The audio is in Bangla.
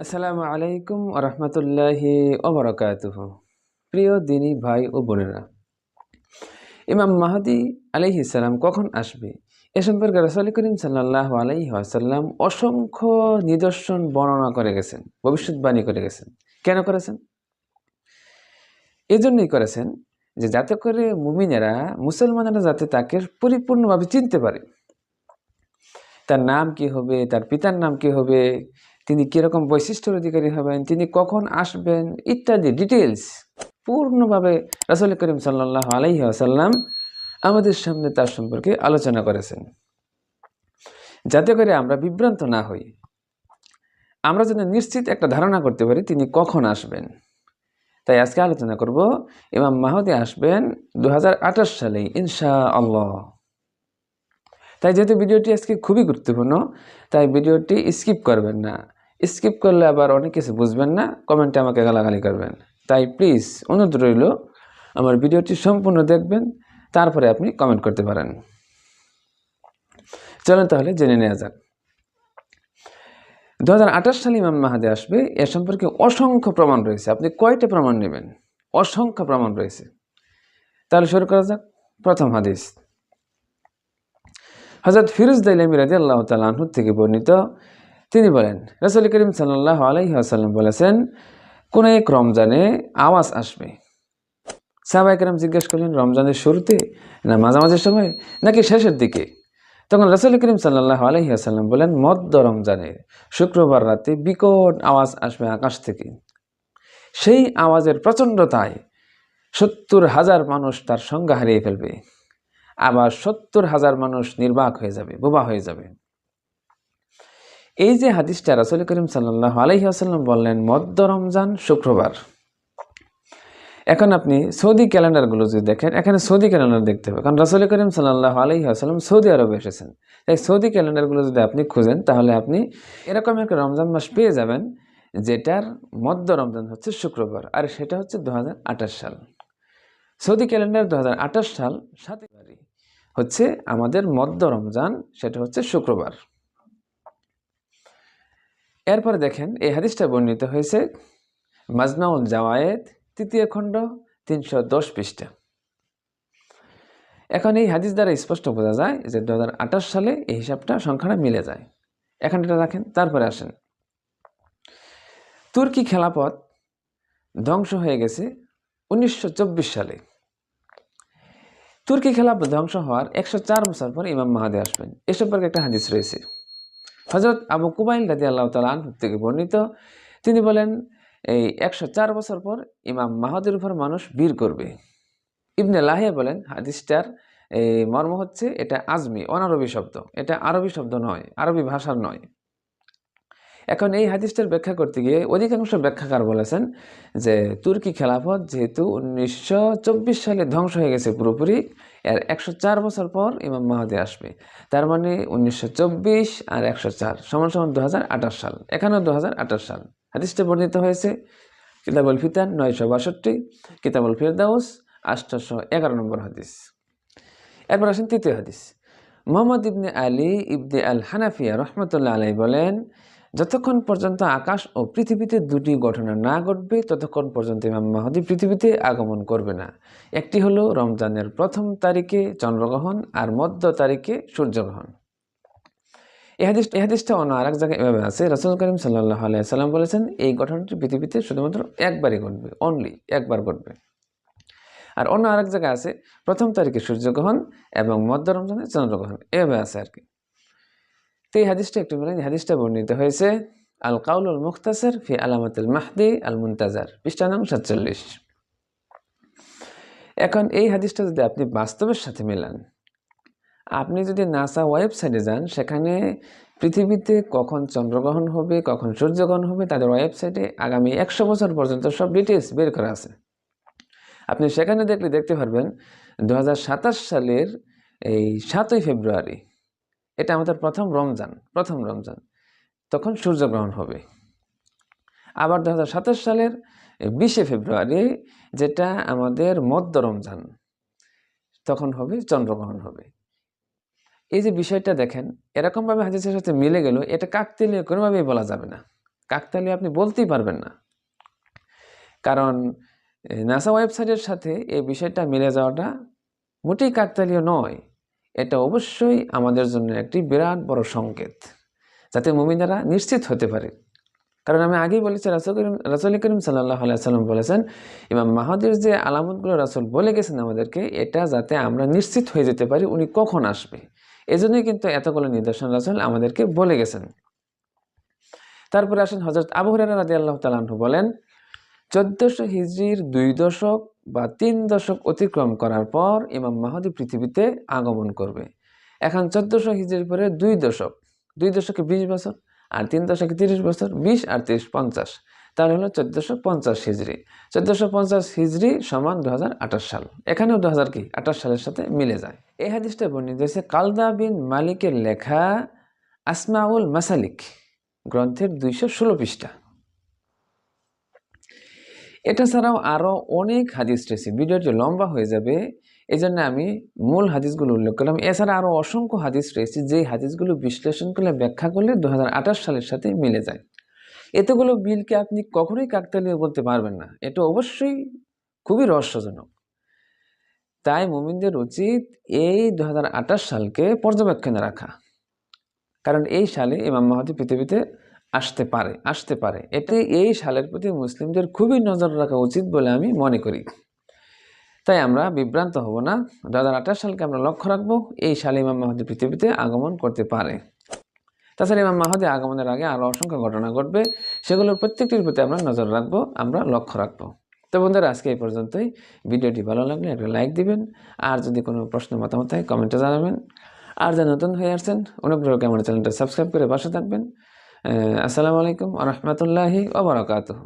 আসসালামু আলাইকুম ওয়া রাহমাতুল্লাহি ওয়া বারাকাতুহু। প্রিয় দিনী ভাই ও বোনেরা, ইমাম মাহদী আলাইহিস সালাম কখন আসবে এ সম্পর্কে রাসূল করিম সাল্লাল্লাহু আলাইহি ওয়াসাল্লাম অসংখ্য নিদর্শন বর্ণনা করে গেছেন, ভবিষ্যৎবাণী করে গেছেন। কেন করেছেন? এজন্যই করেছেন যে যাতে করে মুমিনেরা, মুসলমানেরা যাতে তাকে পরিপূর্ণভাবে চিনতে পারে। তার নাম কি হবে, তার পিতার নাম কি হবে, তিনি কিরকম বৈশিষ্ট্যের অধিকারী হবেন, তিনি কখন আসবেন ইত্যাদি ডিটেইলস পূর্ণভাবে রাসূল করিম সাল্লাল্লাহু আলাইহি ওয়াসাল্লাম আমাদের সামনে তার সম্পর্কে আলোচনা করেছেন, যাতে করে আমরা বিভ্রান্ত না হই। আমরা যেন নিশ্চিত একটা ধারণা করতে পারি তিনি কখন আসবেন। তাই আজকে আলোচনা করব ইমাম মাহদী আসবেন 2028 সালে ইনশাআল্লাহ। তাই যেহেতু ভিডিওটি আজকে খুবই গুরুত্বপূর্ণ, তাই ভিডিওটি স্কিপ করবেন না। স্কিপ করলে আবার অনেক কিছু বুঝবেন না, কমেন্টে আমাকে গালাগালি করবেন। তাই প্লিজ অনুরোধ রইল আমার ভিডিওটি সম্পূর্ণ দেখবেন, তারপরে আপনি কমেন্ট করতে পারেন। চলুন তাহলে জেনে নেওয়া যাক। 2028 সালে ইমাম মাহদী আসবে এ সম্পর্কে অসংখ্য প্রমাণ রয়েছে। আপনি কয়টা প্রমাণ নেবেন? অসংখ্য প্রমাণ রয়েছে। তাহলে শুরু করা যাক। প্রথম হাদিস, হযরত ফিরোজ দাইলামী রাদিয়াল্লাহু তাআলা আনহু থেকে বর্ণিত। তিনি বলেন, রাসূল করিম সাল্লাল্লাহু আলাইহি ওয়াসাল্লাম বলেছেন, কোন এক রমজানে আওয়াজ আসবে। সাহাবায়ে কেরাম জিজ্ঞেস করলেন, রমজানের শুরুতে না মাঝামাঝি সময় নাকি শেষের দিকে? তখন রাসূল করিম সাল্লাল্লাহু আলাইহি ওয়াসাল্লাম বলেন, মধ্য রমজানে শুক্রবার রাতে বিকট আওয়াজ আসবে আকাশ থেকে। সেই আওয়াজের প্রচণ্ডতায় 70,000 মানুষ তার সংজ্ঞা হারিয়ে ফেলবে, আবার 70,000 মানুষ নির্বাক হয়ে যাবে, বোবা হয়ে যাবে। এই যে হাদিসটা রাসূল করিম সাল্লাল্লাহু আলাইহি ওয়াসাল্লাম বললেন মধ্য রমজান শুক্রবার। এখন আপনি সৌদি ক্যালেন্ডারগুলো যদি দেখেন, এখানে সৌদি ক্যালেন্ডার দেখতে হবে, কারণ রাসূল করিম সাল্লাল্লাহু আলাইহি ওয়াসাল্লাম সৌদি আরবে এসেছেন। তাই সৌদি ক্যালেন্ডারগুলো যদি আপনি খুঁজেন, তাহলে আপনি এরকম একটা রমজান মাস পেয়ে যাবেন যেটার মধ্য রমজান হচ্ছে শুক্রবার, আর সেটা হচ্ছে 2028 সাল। সৌদি ক্যালেন্ডার 2028 সাল 7 ফেব্রুয়ারি হচ্ছে আমাদের মধ্য রমজান, সেটা হচ্ছে শুক্রবার। এরপরে দেখেন এই হাদিসটা বর্ণিত হয়েছে মাজমাউল জাওয়ায়েদ 3য় খণ্ড 310 পৃষ্ঠা। এখন এই হাদিস দ্বারা স্পষ্ট বোঝা যায় যে 2028 সালে এই হিসাবটা সংখ্যাটা মিলে যায়। এখন এটা রাখেন, তারপরে আসেন। তুর্কি খেলাফত ধ্বংস হয়ে গেছে 1924 সালে। তুর্কি খেলাফত ধ্বংস হওয়ার 104 বছর পর ইমাম মাহদী আসবেন, এ সম্পর্কে একটা হাদিস রয়েছে। হযরত আবু কুবাইল রাদিয়াল্লাহু তাআলা আনহু থেকে বর্ণিত। তিনি বলেন, এই 104 বছর পর ইমাম মাহদীর উপর মানুষ ভিড় করবে। ইবনে লাহিয়া বলেন, হাদিসটার মর্ম হচ্ছে এটা আজমি, অনারবি শব্দ, এটা আরবি শব্দ নয়, আরবি ভাষার নয়। এখন এই হাদিসটার ব্যাখ্যা করতে গিয়ে অধিকাংশ ব্যাখ্যাকার বলেছেন যে তুর্কি খেলাফত যেহেতু 1924 সালে ধ্বংস হয়ে গেছে পুরোপুরি, এর 104 বছর পর ইমাম মাহদী আসবে। তার মানে 1924 আর 104 সমান সমান 2028 সাল। এখানেও 2028 সাল। হাদিসটা বর্ণিত হয়েছে কিতাবুল ফিতান 962, কিতাবুল ফিরদাউস 811 নম্বর হাদিস। এরপর আসেন তৃতীয় হাদিস। মুহাম্মদ ইবনে আলী ইবনে আল হানাফিয়া রহমতুল্লাহ আলাইহি বলেন, যতক্ষণ পর্যন্ত আকাশ ও পৃথিবীতে দুটি ঘটনা না ঘটবে ততক্ষণ পর্যন্ত ইমাম মাহদী পৃথিবীতে আগমন করবে না। একটি হলো রমজানের প্রথম তারিখে চন্দ্রগ্রহণ আর মধ্য তারিখে সূর্যগ্রহণ। এই হাদিসটা অন্য আর এক জায়গায় এভাবে আছে, রাসূল করিম সাল্লাল্লাহু আলাইহি সাল্লাম বলেছেন এই ঘটনাটি পৃথিবীতে শুধুমাত্র একবারই ঘটবে, অনলি একবার ঘটবে। আর অন্য আরেক জায়গায় আছে প্রথম তারিখে সূর্যগ্রহণ এবং মধ্য রমজানে চন্দ্রগ্রহণ, এভাবে আছে আর কি। তো এই হাদিসটা একটু বলেন। হাদিসটা বর্ণিত হয়েছে আল কাউলুল মুখতাসার ফি আলামাতিল মাহদি আল মুনতাজার, পৃষ্ঠা নং 47। এখন এই হাদিসটা যদি আপনি বাস্তবের সাথে মেলান, আপনি যদি নাসা ওয়েবসাইটে যান, সেখানে পৃথিবীতে কখন চন্দ্রগ্রহণ হবে, কখন সূর্যগ্রহণ হবে, তাদের ওয়েবসাইটে আগামী 100 বছর পর্যন্ত সব ডিটেলস বের করা আছে। আপনি সেখানে দেখতে পারবেন 2027 সালের এই 7ই ফেব্রুয়ারি, এটা আমাদের প্রথম রমজান, তখন সূর্যগ্রহণ হবে। আবার 2027 সালের 20শে ফেব্রুয়ারি, যেটা আমাদের মধ্য রমজান, তখন হবে চন্দ্রগ্রহণ হবে। এই যে বিষয়টা দেখেন, এরকমভাবে হাদিসের সাথে মিলে গেল, এটা কাকতালীয় কোনোভাবেই বলা যাবে না। কাকতালীয় আপনি বলতেই পারবেন না, কারণ নাসা ওয়েবসাইটের সাথে এই বিষয়টা মিলে যাওয়াটা মোটেই কাকতালীয় নয়। এটা অবশ্যই আমাদের জন্য একটি বিরাট বড় সংকেত, যাতে মুমিনেরা নিশ্চিত হতে পারে। কারণ আমি আগেই বলেছি, রাসূল করিম সাল্লাল্লাহু আলাইহি ওয়াসাল্লাম বলেছেন, ইমাম মাহদীর যে আলামতগুলো রাসূল বলে গেছেন আমাদেরকে, এটা যাতে আমরা নিশ্চিত হয়ে যেতে পারি উনি কখন আসবে, এজন্যই কিন্তু এতগুলো নিদর্শন রাসূল আমাদেরকে বলে গেছেন। তারপরে আসেন হযরত আবু হুরায়রা রাদিয়াল্লাহু তাআলা আনহু বলেন, 1400 হিজরির 2 দশক বা 3 দশক অতিক্রম করার পর ইমাম মাহদী পৃথিবীতে আগমন করবে। এখন 1400 হিজরির পরে 2 দশক, 2 দশকে 20 বছর, আর 3 দশকে 30 বছর, 20 আর 30 50, তাহলে হলো 1450 হিজরি। 1450 হিজরি সমান 2028 সাল। এখানেও 2028 সালের সাথে মিলে যায়। এই হাদিসটা বর্ণিত হয়েছে কালদা বিন মালিকের লেখা আসমাউল মাসালিক গ্রন্থের 216 পৃষ্ঠা। এটা ছাড়াও আরও অনেক হাদিস রয়েছে, ভিডিওটি লম্বা হয়ে যাবে, এই জন্য আমি মূল হাদিসগুলো উল্লেখ করলাম। এছাড়া আরও অসংখ্য হাদিস রয়েছে, যে হাদিসগুলো বিশ্লেষণ করলে, ব্যাখ্যা করলে 2028 সালের সাথে মিলে যায়। এতগুলো বিলকে আপনি কখনোই কাকতালীয় বলতে পারবেন না, এটা অবশ্যই খুবই রহস্যজনক। তাই মুমিনদের উচিত এই 2028 সালকে পর্যবেক্ষণে রাখা, কারণ এই সালে ইমাম মাহদী পৃথিবীতে আসতে পারে। এতে এই সালের প্রতি মুসলিমদের খুবই নজর রাখা উচিত বলে আমি মনে করি। তাই আমরা বিভ্রান্ত হব না, 2028 সালকে আমরা লক্ষ্য রাখবো, এই সালে ইমাম মাহদী পৃথিবীতে আগমন করতে পারে। তাছাড়া ইমাম মাহদী আগমনের আগে আরও অসংখ্য ঘটনা ঘটবে, সেগুলোর প্রত্যেকটির প্রতি আমরা নজর রাখবো, আমরা লক্ষ্য রাখবো। তো বন্ধুরা, আজকে এই পর্যন্তই। ভিডিওটি ভালো লাগলে একটা লাইক দিবেন, আর যদি কোনো প্রশ্ন মতামত হয় কমেন্টে জানাবেন। আর যারা নতুন হয়ে আসছেন, অনুগ্রহ করে আমার চ্যানেলটা সাবস্ক্রাইব করে পাশে থাকবেন। আসসালামু আলাইকুম ওয়া রাহমাতুল্লাহি ওয়া বারাকাতুহু।